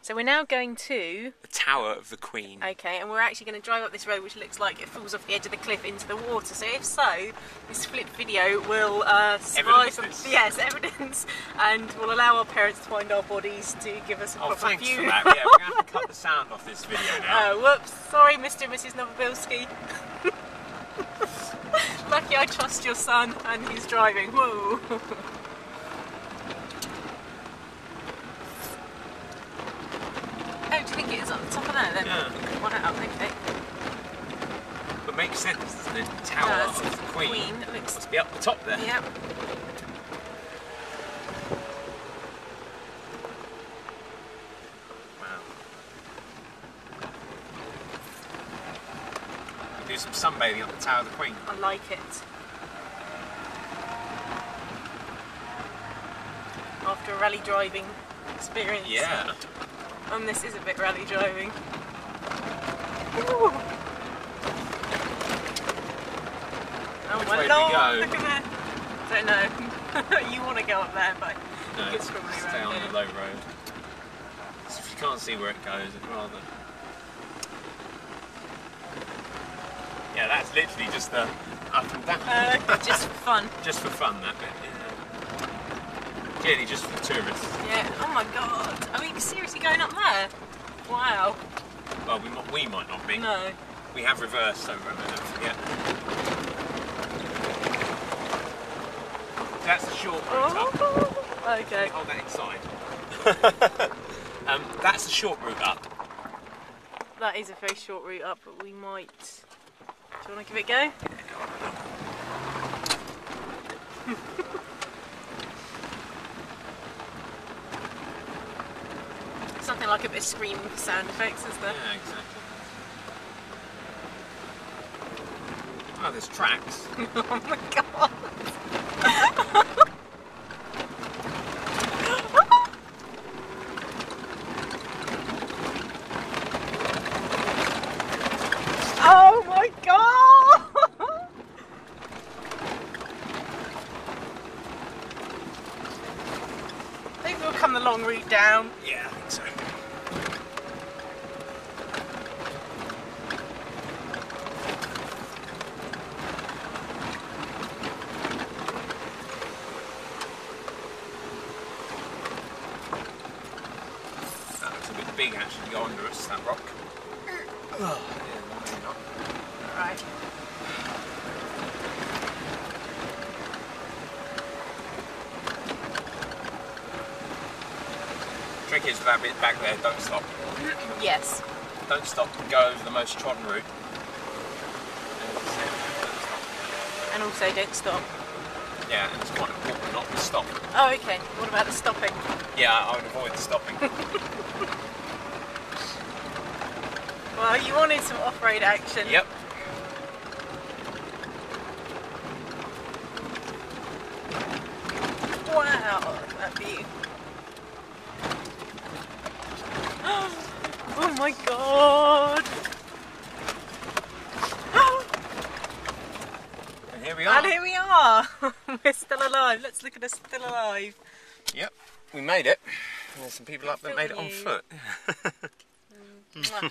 So we're now going to the Tower of the Queen. Okay, and we're actually going to drive up this road which looks like it falls off the edge of the cliff into the water. So if so, this flip video will survive some evidence, and will allow our parents to find our bodies to give us a proper thanks view. for that. Yeah, we're going to have to cut the sound off this video now. Oh, whoops. Sorry, Mr. and Mrs. Novobilski. Lucky I trust your son and he's driving. Whoa. Oh, do you think it is on the top of there then? Yeah. Wow, okay. But makes sense, doesn't it? Tower of the Queen. It looks... Must be up the top there. Yep. Wow. Do some sunbathing up the Tower of the Queen. I like it. After a rally driving experience. Yeah. And this is a bit rally driving. Ooh. Oh Which my way do we lord, go? look at that. Don't know. You want to go up there, but No, it's probably stay around on here. the low road. So if you can't see where it goes, I'd rather... Yeah, that's literally just the up and down. Just for fun. Just for fun, that bit. Yeah. Clearly just for tourists. Yeah. Oh my god. Are we seriously going up there? Wow. Well, we might not be. No. We have reversed over there, don't forget. That's the short route up. Okay. Hold that inside. That's the short route up. That is a very short route up, but we might... Do you want to give it a go? Something like a bit of screaming for sound effects, is there? Yeah, exactly. Oh, there's tracks. Oh my god! Oh my god! I think we'll come the long route down. Yeah, I think so. That looks a bit big actually to go under us, that rock. Oh, yeah, maybe not. Right. Trick is that bit back there, don't stop. Yes. Don't stop and go over the most trodden route. And also don't stop. Yeah, and it's quite important not to stop. Oh, okay. What about the stopping? Yeah, I would avoid the stopping. Well, you wanted some off-road action. Yep. Wow, look at that view. Oh my god! And here we are. And here we are! We're still alive. Let's look at us still alive. Yep, we made it. And there's some people up that made it on foot. Mwah.